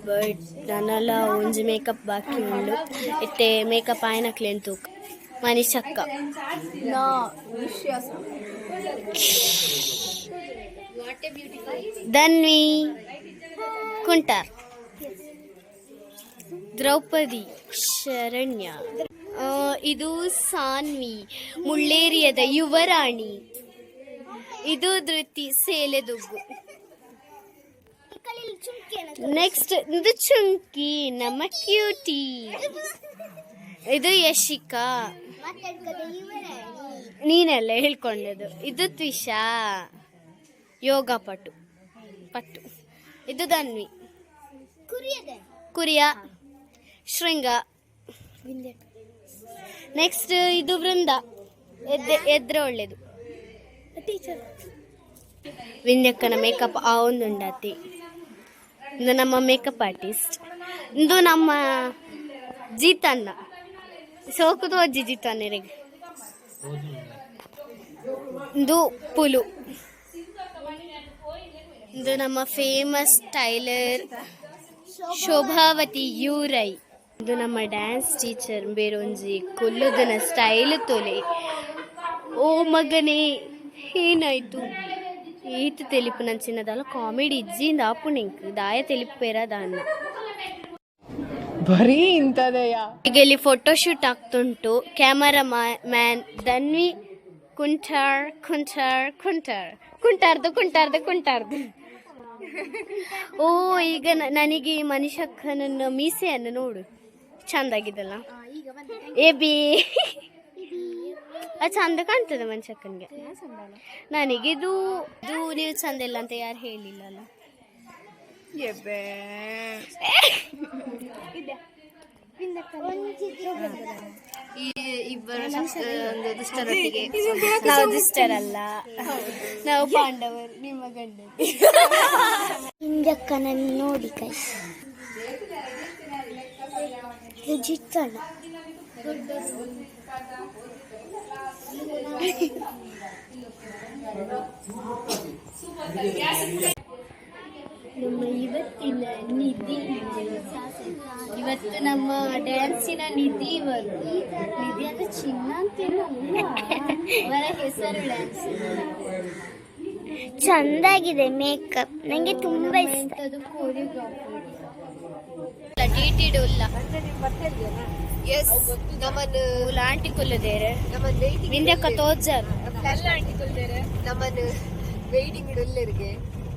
But ನನ್ನಲ್ಲ ಒಂಜಿ makeup ಬಾಕಿ ಉಂಡು ಇತ್ತೆ ಮೇಕಪ್ ಆಯ್ನ ಕ್ಲೇನ್ ತೂಕ ಮನಿಷಕ್ಕ ಧನ್ವಿ ಕುಂಟಾರ್ ದ್ರೌಪದಿ ಶರಣ್ಯ ಇದು ಸಾನ್ವಿ ಮುಳ್ಳೇರಿಯದ ಯುವರಾಣಿ ಇದು ಧೃತಿ ಸೇಲೆದುಗ್ಗು ನೆಕ್ಸ್ಟ್ ಇದು ಚುಂಕಿ ನಮ್ಮ ಕ್ಯೂಟಿ ಇದು ಯಶಿಕಾ ನೀನೆಲ್ಲ ಹೇಳ್ಕೊಂಡದು ಇದು ತ್ವಿಷಾ ಯೋಗ ಪಟು ಇದು ಧನ್ವಿ ಕುರಿಯ ಶೃಂಗ ನೆಕ್ಸ್ಟ್ ಇದು ವೃಂದ ಎದ್ರೆ ಒಳ್ಳೇದು ವಿಂಧ್ಯಕ್ಕನ ಮೇಕಪ್ ಆ ಒಂದುಂಡತಿ ಇದು ನಮ್ಮ ಮೇಕಪ್ ಆರ್ಟಿಸ್ಟ್ ಇದು ನಮ್ಮ ಜೀತನ್ನ ಸೋಕುದು ಅಜ್ಜಿ ಜೀತನ್ನರಿಗೆ ಇದು ಪುಲು ಇದು ನಮ್ಮ ಫೇಮಸ್ ಟೈಲರ್ ಶೋಭಾವತಿ ಯೂರೈ ಇದು ನಮ್ಮ ಡ್ಯಾನ್ಸ್ ಟೀಚರ್ ಬೇರೊಂಜಿ ಕೊಲ್ಲುದನ ಸ್ಟೈಲ್ ತೊಲೆ ಓ ಮಗನೇ ಏನಾಯ್ತು ಈತ ತೆಲಿಪು ನಂಚಿನದಲ್ಲ ಕಾಮಿಡಿ ಇಜ್ಜಿಂದ ಆಪುಣಿಂಕ್ ದಾಯ ತೆಲಿಪೇರ ದಾನ್ನ ಬರೀ ಇಂಥದೆಯಾ. ಈಗ ಇಲ್ಲಿ ಫೋಟೋಶೂಟ್ ಆಗ್ತುಂಟು. ಕ್ಯಾಮರಾ ಮ್ಯಾನ್ ಧನ್ವಿ ಕುಂಟಾರ್ದು ಓ ಈಗ ನನಗೆ ಈ ಮನುಷ್ಯಕ್ಕನ ಮೀಸೆಯನ್ನು ನೋಡು ಚಂದಾಗಿದ್ದಲ್ಲ ಬಿ ಅದು ಚಂದ ಕಾಣ್ತದೆ ಮನುಷ್ಯಕ್ಕನಿಗೆ. ನನಗಿದು ನೀವು ಚಂದ ಇಲ್ಲ ಅಂತ ಯಾರು ಹೇಳಿಲ್ಲಲ್ಲ. ಇಬ್ಬರು ಒಂದು ದುಷ್ಟರೊಟ್ಟಿಗೆ ನಾವು ದುಷ್ಟರಲ್ಲ, ನಾವು ಪಾಂಡವರು, ನಿಮ್ಮ ಗಂಡ ಹಿಂದಕ್ಕನ ನೋಡಿ ಕೈ ಜಿತ್ತಲ್ಲ. ನಮ್ಮ ಇವತ್ತಿನ ನಿಧಿ, ಇವತ್ತು ನಮ್ಮ ಡ್ಯಾನ್ಸಿನ ನಿಧಿ ನಿಧಿ ಅಂದ್ರೆ ಚಿನ್ನ ಅಂತಿಲ್ಲ, ಹೆಸರು ಡ್ಯಾನ್ಸ್ ಚಂದಾಗಿದೆ. ಮೇಕಪ್ ನಂಗೆ ತುಂಬಾ ಇಷ್ಟ. ಡೀಟಿಡ್ ಉಲ್ಲ ನಮ್ಮನ್ನು ಆಂಟಿ ಕೊಲ್ಲದೇರೆ ವಿಂಧ್ಯಕ್ಕ ತೋಜಾರ್ ಆಂಟಿ ಕೊಲ್ಲದೇರೆ ನಮ್ಮನ್ನು ವೆಯ್ಟಿಂಗ್ ಇಡಲ್ಲರಿಗೆ.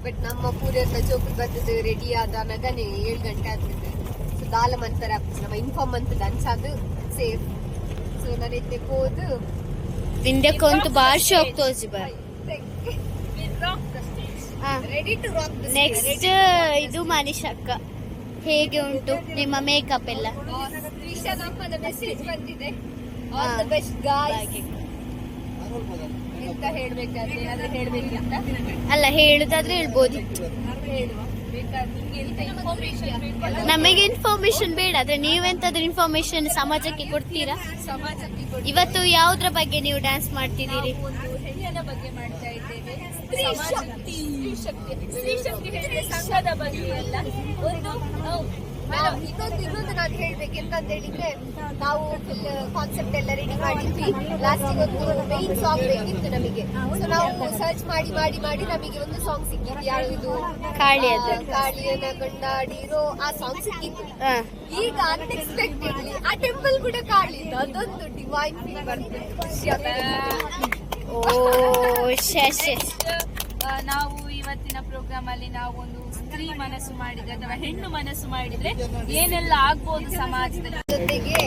ಬಟ್ ನಮ್ಮ ಪೂರೆಲ್ಲ ಜೋಕು ಬರ್ತದೆ ರೆಡಿ ಆದ ನಗನೆ 7 ಗಂಟೆ ಆಗ್ತದೆ. ಸೊ ದಾಲ ಮಂತರ ನಮ್ಮ ಇನ್ಫಾರ್ಮ್ ಅಂತದ ಅನ್ಸದು ಸೇಫ್. ಸೊ ನಾನು ಎತ್ತೆ ಹೋದು ವಿಂಧ್ಯಕ್ಕ ಒಂದು ಭಾಷೆ ಹೋಗ್ತೋಜಿ ಬರ್ ನೆಕ್ಸ್ಟ್. ಇದು ಮನಿಷಕ್ಕ, ಹೇಗೆ ಉಂಟು ನಿಮ್ಮ ಮೇಕಪ್ ಎಲ್ಲ? ಮೆಸೇಜ್ ಬಂದಿದೆ, ಆಲ್ ದಿ ಬೆಸ್ಟ್ ಗಾಯ್ಸ್ ಎಂತ ಹೇಳ್ಬೇಕಾದ್ರೆ ಅದೇ ಹೇಳ್ಬೇಕಂತ ಅಲ್ಲ, ಹೇಳುದಾದ್ರೆ ಹೇಳ್ಬೋದಿತ್ತು. ನಮಗೆ ಇನ್ಫಾರ್ಮೇಶನ್ ಬೇಡ, ಆದ್ರೆ ನೀವೆಂತಾದ್ರೂ ಇನ್ಫಾರ್ಮೇಶನ್ ಸಮಾಜಕ್ಕೆ ಕೊಡ್ತೀರಾ? ಇವತ್ತು ಯಾವುದ್ರ ಬಗ್ಗೆ ನೀವು ಡ್ಯಾನ್ಸ್ ಮಾಡ್ತಿದ್ದೀರಿ? ಹೆಣ್ಣಿನ ಬಗ್ಗೆ ಮಾಡ್ತಾ ಇದ್ದೇವೆ, ಸ್ತ್ರೀ ಶಕ್ತಿ ಸಂಘದ ಬಗ್ಗೆ ಎಲ್ಲ. ಇನ್ನೊಂದು ನಾನು ಹೇಳ್ಬೇಕು ಎಂತಂತ ಹೇಳಿದ್ರೆ, ನಾವು ಕಾನ್ಸೆಪ್ಟ್ ಎಲ್ಲ ರೆಡಿ ಮಾಡಿದ್ವಿ. ಲಾಸ್ಟಿಗೆ ಒಂದು ಮೈನ್ ಸಾಂಗ್ ಬೇಕಿತ್ತು ನಮಗೆ. ಸೊ ನಾವು ಸರ್ಚ್ ಮಾಡಿ ಮಾಡಿ ಮಾಡಿ ನಮಗೆ ಒಂದು ಸಾಂಗ್ ಸಿಕ್ಕಿತ್ತು. ಯಾವುದು? ಕಾಳಿಯನ ಕೊಂಡಾಡಿರೋ ಆ ಸಾಂಗ್ ಸಿಕ್ಕಿತ್ತು. ಈಗ ಅನ್ಎಕ್ಸ್ಪೆಕ್ಟೆಡ್ಲಿ ಆ ಟೆಂಪಲ್ ಕೂಡ ಕಾಳಿದ್ದು, ಅದೊಂದು ಡಿವೈನ್ ಫೀಲ್ ಬರ್ತದೆ. ನಾವು ಇವತ್ತಿನ ಪ್ರೋಗ್ರಾಮ್ ಅಲ್ಲಿ ನಾವು ಒಂದು ಸ್ತ್ರೀ ಮನಸ್ಸು ಮಾಡಿದ್ರೆ ಅಥವಾ ಹೆಣ್ಣು ಮನಸ್ಸು ಮಾಡಿದ್ರೆ ಏನೆಲ್ಲ ಆಗ್ಬೋದು ಸಮಾಜದಲ್ಲಿ. ಜೊತೆಗೆ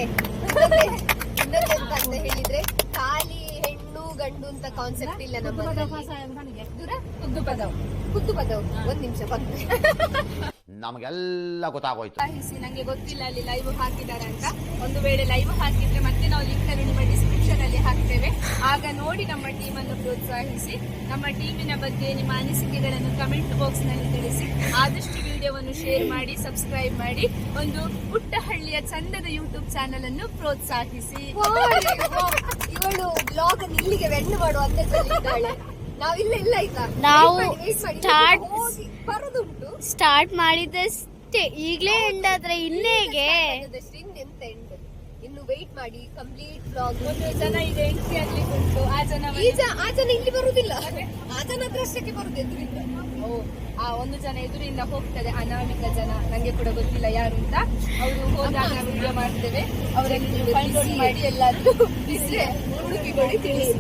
ಇನ್ನೊಂದು ಹೇಳಿದ್ರೆ ಖಾಲಿ ಹೆಣ್ಣು ಗಂಡು ಅಂತ ಕಾನ್ಸೆಪ್ಟ್ ಇಲ್ಲ ನಮ್ಮ ಕುದ್ದು ಪದವು. ಒಂದ್ ನಿಮಿಷ ನಮಗೆಲ್ಲ ಗೊತ್ತಾಗೋಯ್ತು. ನಂಗೆ ಗೊತ್ತಿಲ್ಲ ಅಲ್ಲಿ ಲೈವ್ ಹಾಕಿದ್ದಾರೆ ಅಂತ. ಒಂದು ವೇಳೆ ಲೈವ್ ಹಾಕಿದ್ರೆ ಮತ್ತೆ ನಾವು ಲಿಂಕ್ ಅನ್ನು ನಿಮ್ಮ ಡಿಸ್ಕ್ರಿಪ್ಷನ್ ಅಲ್ಲಿ ಹಾಕ್ತೇವೆ. ಆಗ ನೋಡಿ ನಮ್ಮ ಟೀಮ್ ಅನ್ನು ಪ್ರೋತ್ಸಾಹಿಸಿ. ನಮ್ಮ ಟೀಮಿನ ಬಗ್ಗೆ ನಿಮ್ಮ ಅನಿಸಿಕೆಗಳನ್ನು ಕಮೆಂಟ್ ಬಾಕ್ಸ್ ನಲ್ಲಿ ತಿಳಿಸಿ. ಆದಷ್ಟು ವಿಡಿಯೋವನ್ನು ಶೇರ್ ಮಾಡಿ, ಸಬ್ಸ್ಕ್ರೈಬ್ ಮಾಡಿ. ಒಂದು ಪುಟ್ಟಹಳ್ಳಿಯ ಚಂದದ ಯೂಟ್ಯೂಬ್ ಚಾನೆಲ್ ಅನ್ನು ಪ್ರೋತ್ಸಾಹಿಸಿ. ಇವಳು ಬ್ಲಾಗ್ ಇಲ್ಲಿಗೆ ವೆಂಡ್ ಮಾಡುವ ಅಂತ ನಾವಿಲ್ಲ ಇಲ್ಲ ಆಯ್ತಾ? ನಾವು ಸ್ಟಾರ್ಟ್ ಮಾಡಿದ್ರೆ ಅಷ್ಟೇ, ಈಗ್ಲೇ ಎಂಡ್ ಆದ್ರೆ ಇನ್ನೇಗೆ ಎಂತ ಎಂಡ್ ಇನ್ನು ವೆಯ್ಟ್ ಮಾಡಿ ಕಂಪ್ಲೀಟ್ ಬ್ಲಾಗ್. ಒಂದು ಜನ ಈಗ ಎಂಟ್ರಿ ಆಗ್ಲಿಕ್ಕೆ ಉಂಟು. ಆ ಜನ ಇಲ್ಲಿ ಬರುದಿಲ್ಲ, ಆ ಜನ ಅಷ್ಟಕ್ಕೆ ಬರುದು ಎದುರಿಂದ. ಆ ಒಂದು ಜನ ಎದುರಿಂದ ಹೋಗ್ತದೆ, ಅನಾಮಿಕ ಜನ, ನಂಗೆ ಕೂಡ ಗೊತ್ತಿಲ್ಲ ಯಾರು ಅಂತ. ಅವರು ಹೋದಾಗ ವಿಡಿಯೋ ಮಾಡ್ತೇವೆ, ಅವರಲ್ಲಿ ಫೈಂಡ್ ಔಟ್ ಮಾಡಿ ಎಲ್ಲಾದ್ರೂ ಹುಡುಕಿಕೊಳ್ಳಿ ತಿಳಿಸಿ.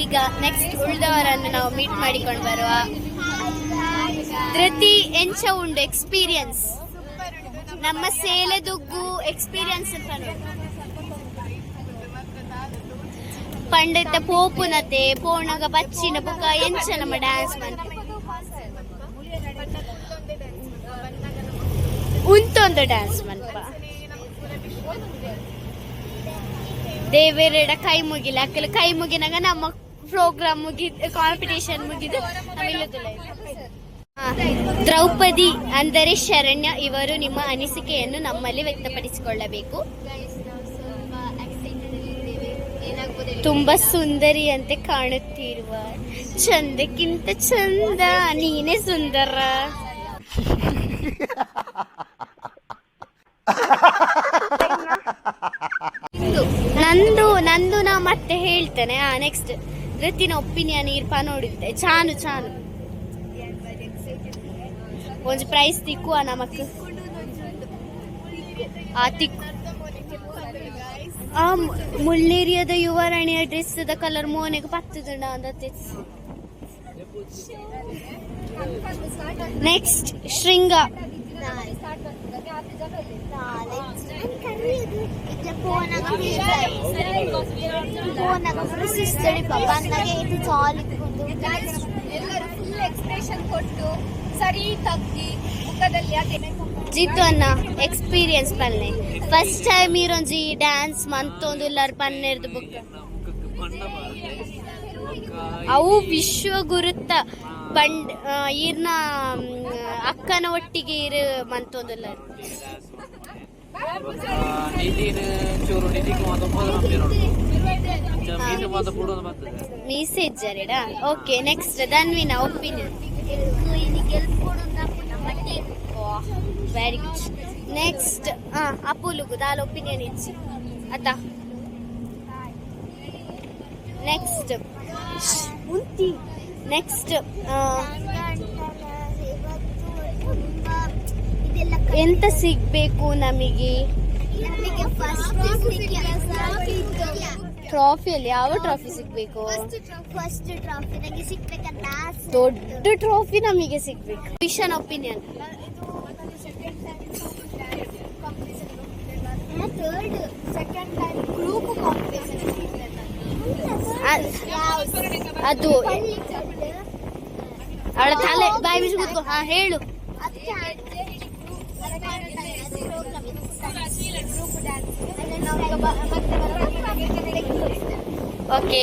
ಈಗ ನೆಕ್ಸ್ಟ್ ಉಳಿದವರನ್ನು ನಾವು ಮೀಟ್ ಮಾಡಿಕೊಂಡು ಬರುವ. ಧೃತಿ ಎಂಚ ಉಂಡು ಎಕ್ಸ್ಪೀರಿಯನ್ಸ್, ನಮ್ಮ ಸೇಲೆದುಗ್ಗು ಎಕ್ಸ್ಪೀರಿಯನ್ಸ್ ಪಂಡಿತ ಪೋಪುನತೆ ಪೋಣಗ ಬಚ್ಚಿನ ಬುಕ್ಕ ಎಂಚ ನಮ್ಮ ಡ್ಯಾನ್ಸ್ ಉಂತೊಂದು ಡ್ಯಾನ್ಸ್ ಮಲ್ಪ ದೇವರೆಡ ಕೈ ಮುಗಿಲ ಅಕ್ಕಲ ಕೈ ಮುಗಿನಾಗ ನಮ್ಮ ಪ್ರೋಗ್ರಾಮ್ ಮುಗಿದ ಕಾಂಪಿಟೇಷನ್ ಮುಗಿದು ದ್ರೌಪದಿ ಅಂದರೆ ಶರಣ್ಯ, ಇವರು ನಿಮ್ಮ ಅನಿಸಿಕೆಯನ್ನು ನಮ್ಮಲ್ಲಿ ವ್ಯಕ್ತಪಡಿಸಿಕೊಳ್ಳಬೇಕು. ತುಂಬಾ ಸುಂದರಿಯಂತೆ ಕಾಣುತ್ತಿರುವ, ಚಂದಕ್ಕಿಂತ ಚಂದ ನೀನೇ ಸುಂದರ. ನಂದು ನಾ ಮತ್ತೆ ಹೇಳ್ತೇನೆ. ನೆಕ್ಸ್ಟ್ ಧೃತಿನ ಒಪಿನಿಯನ್ ಇರ್ಪ ನೋಡಿದ್ದೆ ಚಾನು ಒಂದ್ ಪ್ರೈಸ್ ತಿಕ್ಕುವ ನಮಕ್ ಆ ತಿಕ್ಕು. ಆ ಮುಳ್ಳೇರಿಯದ ಯುವರಾಣಿಯ ಡ್ರೆಸ್ ದ ಕಲರ್ ಮೋನೆಗೆ ಪತ್ತುದಂಡ ಅಂದತ್ತೆ. ನೆಕ್ಸ್ಟ್ ಶೃಂಗ ಜಿತ್ತು ಅನ್ನ ಎಕ್ಸ್ಪೀರಿಯನ್ಸ್ ಪನ್ನೆ ಫಸ್ಟ್ ಟೈಮ್ ಇರೊಂಜಿ ಡ್ಯಾನ್ಸ್ ಮಂತೊಂದುಲ್ಲಾರ್ ಪನ್ನೆರ್ದು ಬುಕ್ ಅವು ವಿಶ್ವ ಗುರುತ ಪಂಡ್ ಈರ್ನ ಅಕ್ಕನ ಒಟ್ಟಿಗೆ ಇರು ಮಂತೊಂದುಲ್ಲಾರ್ ಮೀಸೇಜ್ ಓಕೆ. ನೆಕ್ಸ್ಟ್ ಧನ್ವಿನ ಒಪಿನಿಯನ್ ವೆರಿ ಗುಡ್. ನೆಕ್ಸ್ಟ್ ಅಪುಲುಗು ದಾಲ್ ಒಪಿನಿಯನ್ ಇಚ್ಚಿ ಅತ್ತ. ನೆಕ್ಸ್ಟ್ ಎಂತ ಸಿಗ್ಬೇಕು ನಮಗೆ? ಟ್ರಾಫಿಯಲ್ಲಿ ಯಾವ ಟ್ರಾಫಿ ಸಿಗ್ಬೇಕು? ಫಸ್ಟ್ ಟ್ರಾಫಿ ನನಗೆ ಸಿಗ್ಬೇಕಂತ ದೊಡ್ಡ ಟ್ರಾಫಿ ನಮಗೆ ಸಿಗ್ಬೇಕು. Vision opinion third second time group competition ಅದು ಅವಳ ತಲೆ ಬಾಯಿ ಬಿಸಿ ಕೂತ್ಕೋ. ಹೇಳು. ಓಕೆ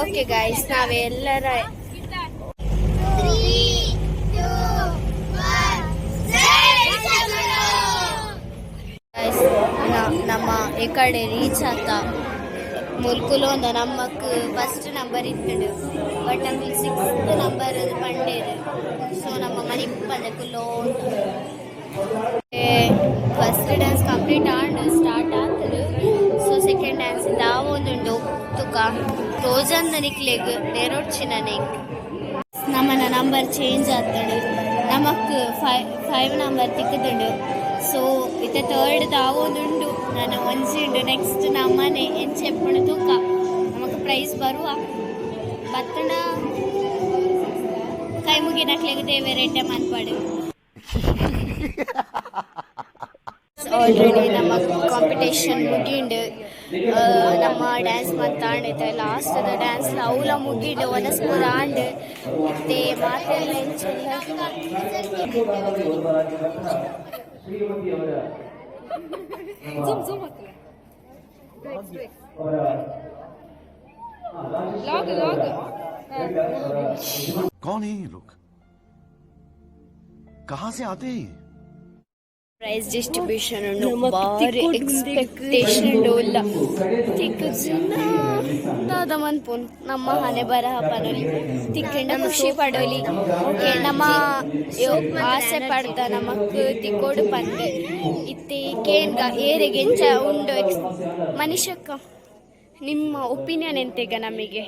ಓಕೆ ಗೈಸ್, ನಾವೆಲ್ಲರ ನಮ್ಮ ಈ ಕಡೆ ರೀಚ್ ಆತ ಮುಲ್ಕುಲು ಒಂದು ನಮ್ಮಕ್ ಫಸ್ಟ್ ನಂಬರ್ ಇತ್ತು ಬಟ್ ನಮಗೆ 6th ನಂಬರ್ ಅದು ಪಂಡೇರು. ಸೊ ನಮ್ಮ ಮನೆ ಪಂದಕುಲ್ಲೋ first dance complete and start ಆಗ್ತದೆ. ಸೊ ಸೆಕೆಂಡ್ ಡ್ಯಾನ್ಸ್ ದಾವೊಂದುಂಡು ತುಕ ರೋಜಂದ ನಿಕ್ಲೆಗ್ ನೆರೋಡ್ಚಿನ ನೆಕ್ ನಮ್ಮನ ನಂಬರ್ ಚೇಂಜ್ ಆಗ್ತದೆ. ನಮಕ್ 5 ನಂಬರ್ ತಿಕ್ಕದುಂಡು. ಸೊ ಇತ್ತ ಥರ್ಡ್ ದಾವೊಂದುಂಡು ನಾನು ಒಂಜಿಂಡು. ನೆಕ್ಸ್ಟ್ ನಮ್ಮನೆ ಎಂಚೆಪ್ಪಣ ತೂಕ ನಮಕ್ ಪ್ರೈಸ್ ಬರುವ ಬತ್ತಣ ಕೈ ಮುಗಿನಕ್ಲೆಗ್ ದೇವೆ ರೆಡ್ಡೆ ಮನ್ಪಾಡು. ಆಲ್ರೆಡಿ ನಮ್ಮ ಕಾಂಪಿಟೇಷನ್ ಮುಗಿಂಡು ನಮ್ಮ ಡ್ಯಾನ್ಸ್ ಮಾತಾಡೈತೆ ಲಾಸ್ಟ್ ಅದ ಡ್ಯಾನ್ಸ್ ಅವಲ ಮುಗಿಂಡು ಒನಸ್ಪುರ ಆಂಡ್ ಮತ್ತೆ ಮಾತೆಲ್ಲ कौन है ये लोग? कहाँ से आते हैं ये? ಪ್ರೈಸ್ ಡಿಸ್ಟ್ರಿಬ್ಯೂಷನ್ ಉಂಡು ಬಾರಿ ಎಕ್ಸ್ಪೆಕ್ಟೇಷನ್ ಇಲ್ಲ ತಿಕ್ಕುಜಿನ ದಾದ ಮನ್ಪುನ್ ನಮ್ಮ ಹಣೆ ಬರಹ ಪನೊಲಿ ತಿಕ್ಕಿಂಡ ಖುಷಿ ಪಡೋಲಿ ಓಕೆ ನಮ್ಮ ಆಸೆ ಪಡ್ದ ನಮಕ್ ತಿಕ್ಕೋಡು ಪಂದೆ ಇತ್ತೆ ಕೇನ್ಗ ಏರೆಗೆ ಎಂಚ ಉಂಡು ಮನುಷ್ಯಕ್ಕ ನಿಮ್ಮ ಒಪಿನಿಯನ್ ಎಂತೆಗ ನಮಗೆ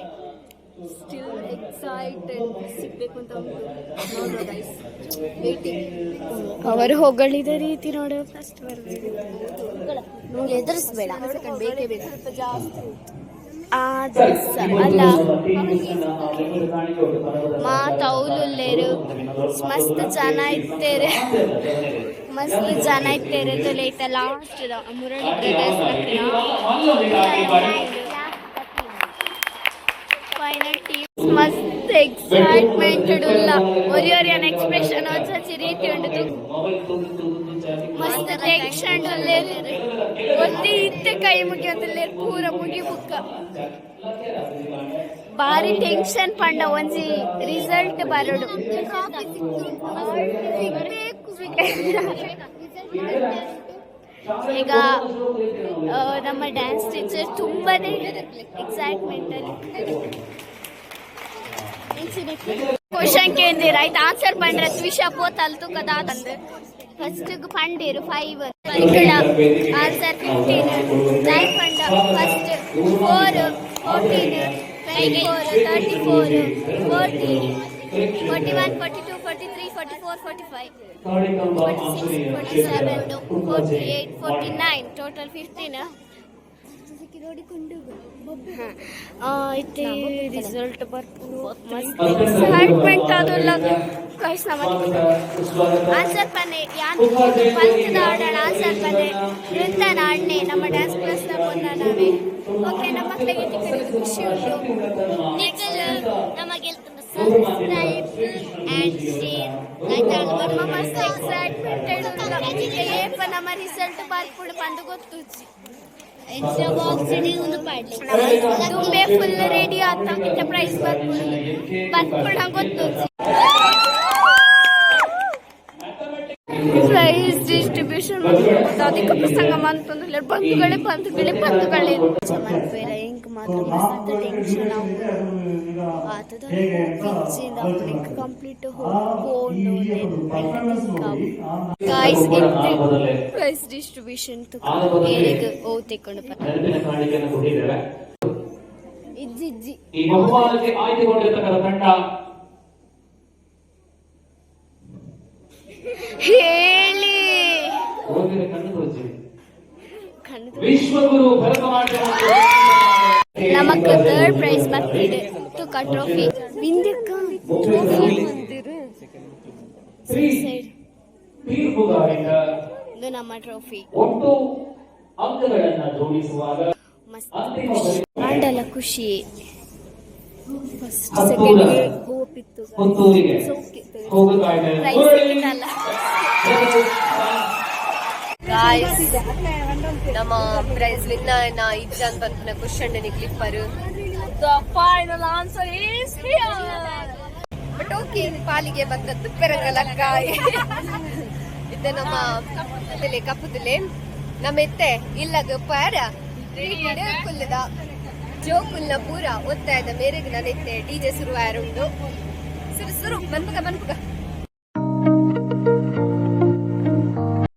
ಸ್ಟಿಲ್ ಎಕ್ಸೈಟೆಡ್ ಸಿಗ್ಬೇಕು ಅಂತ ಉಂಟು ವೇಟಿಂಗ್ ಅವರು ಹೊಗಳಿದ ರೀತಿ ನೋಡು ಫಸ್ಟ್ ಎದುರಿಸ್ಬೇಡ ಬೇಕೇ ಬೇಕು ಸ್ವಲ್ಪ ಜಾಸ್ತಿ ಅಲ್ಲ ಮಾತೌಲುಲ್ಲೇರು ಮಸ್ತ್ ಜನ ಇತ್ತೇರೆ ತೊಲೈತ last Murali brothers final team ಮಸ್ತ್ ಎಕ್ಸೈಟ್ಮೆಂಟ್ ಉಲ್ಲ ಒರಿಯನ್ ಎಕ್ಸ್ಪ್ರೆಷನ್ వచ్చి ರೀತಿ ಉಂಡು ಮಸ್ತ್ ಟೆನ್ಷನ್ ಉಲ್ಲೇರು ಒತ್ತಿ ಇತ್ತೆ ಕೈ ಮುಗಿಯೊಂದುಲ್ಲೇರು ಪೂರ ಮುಗಿ ಬುಕ್ಕ ಬಾರಿ ಟೆನ್ಷನ್ ಪಂಡ ಒಂಜಿ ರಿಸಲ್ಟ್ ಬರೋಡು ಈಗ ನಮ್ಮ ಡ್ಯಾನ್ಸ್ ಟೀಚರ್ ತುಂಬಾನೇ ಎಕ್ಸೈಟ್ಮೆಂಟ್ ಅಲ್ಲಿ ಕ್ವಶನ್ ಕೇಂದಿರ ಆಯ್ತು ಆನ್ಸರ್ ಪಂಡ್ರೆ ವಿಷ ಪೋತಲ್ ತುಕದ ತಂದು ಫಸ್ಟ್ ಪಂಡಿರು 5 ఇక్కడ ಆನ್ಸರ್ 15 9 ಪಂಡ ಫಸ್ಟ್ 4 14 24 34 40 41 42 43 44 45 46 47 48 49 ಟೋಟಲ್ 15 ಇತ್ತೆ ರಿಸಲ್ಟ್ ಎಕ್ಸೈಟ್ಮೆಂಟ್ ಅದಲ್ಲ ಕೈಸ್ ನಮಗೆ ಆನ್ಸರ್ ಪನ್ನೆ ಯಾನ್ ಪಂಚದ ಆಡೋಣ ಆನ್ಸರ್ ಪನ್ನೆ ವೃಂದನ ಅಣ್ಣೆ ನಮ್ಮ ಡ್ಯಾನ್ಸ್ ಕ್ಲಾಸ್ ಬಂದ ನಾವೇ ಓಕೆ ನಮ್ಮ ಮಕ್ಕಳಿಗೆ ತಿಕ್ಕಲು ಖುಷಿ ಉಂಟು ನೆಕ್ಸ್ಟ್ ನಮಗೆ ಸಬ್ಸ್ಕ್ರೈಬ್ ಆ್ಯಂಡ್ ಶೇರ್ ಆಯ್ತಾ ಮಸ್ತ್ ಎಕ್ಸೈಟ್ಮೆಂಟ್ ಏಪ ನಮ್ಮ ರಿಸಲ್ಟ್ ಬರ್ಕೊಂಡು ಬಂದು ಗೊತ್ತು ಎಕ್ಸ್ಟ್ರಾ ಬಾಕ್ಸ್ ಇಡೀ ಪಾಡ್ಲಿ ತುಂಬೆ ಫುಲ್ ರೆಡಿ ಆತ ಇಂತ ಪ್ರೈಸ್ ಬರ್ಕೊಂಡು ಗೊತ್ತು ಪ್ರೈಸ್ ಡಿಸ್ಟ್ರಿಬ್ಯೂಷನ್ ಅಧಿಕ ಪ್ರಸಂಗ ಮಂತಂದ್ರೆ ಬಂಧುಗಳೇ ಮನ್ಪೇರ ಇಂಕ್ ಮಾತ್ರ ಮಸ್ತ್ ಟೆನ್ಷನ್ ಆತದ ಪಿಚ್ಚಿಂದ ಅವನಿಗೆ ಕಂಪ್ಲೀಟ್ ಹೋಗ್ಕೊಂಡು ಗಾಯ್ಸ್ ಪ್ರೈಸ್ ಡಿಸ್ಟ್ರಿಬ್ಯೂಷನ್ ಏನಿಗೆ ಓ ತೆಕ್ಕೊಂಡು ಇಜ್ಜಿ ಈ ಬಹುಮಾನಕ್ಕೆ ಆಯ್ಕೆಗೊಂಡಿರ್ತಕ್ಕಂಥ ತಂಡ ಹೇಳಿ ವಿಶ್ವಗುರು ಭರತನಾಟ್ಯ ನಮಕ್ ಥರ್ಡ್ ಪ್ರೈಸ್ ಬರ್ತಿದೆ ತುಕ ಟ್ರೋಫಿ ಬಿಂದಿಕ್ಕ ತೀರ್ಪುಗಾರಿಂದ ಇದು ನಮ್ಮ ಟ್ರೋಫಿ ಒಟ್ಟು ಅಂಕಗಳನ್ನ ಜೋಡಿಸುವಾಗ ಮಸ್ತ್ ಆಡಲ ಖುಷಿ ಫಸ್ಟ್ ಸೆಕೆಂಡ್ ಹೋಪ್ ಇತ್ತು ಪುತ್ತೂರಿಗೆ ಹೋಗುತ್ತಾ ಪ್ರೈಸ್ ಸಿಕ್ಕಿತಲ್ಲ ಗಾಯ್ಸ್ ನಮ್ಮ ಪ್ರೈಸ್ ವಿನ್ನರ್ ನ ಇಜ್ಜಾನ್ ಪಂಪನ question clipper The final answer is here. But okay ಪಾಲಿಗೆ ಬಂದದ್ದು ಪೆರಂಗಲಕ್ಕಾಯ್ ಇದು ನಮ್ಮ ಕಪ್ಪುದಲೆ ನಮ್ಮ ಎತ್ತೆ ಇಲ್ಲಗ ಪಾರ ಕುಲ್ಲದ ಜೋಕುಲ್ನ ಪೂರ ಒತ್ತಾಯದ ಮೇರೆಗೆ ನನ್ನ ಎತ್ತೆ ಡಿಜೆ ಶುರುವಾರುಂಡು ಸುರು ಮನ್ಪುಗ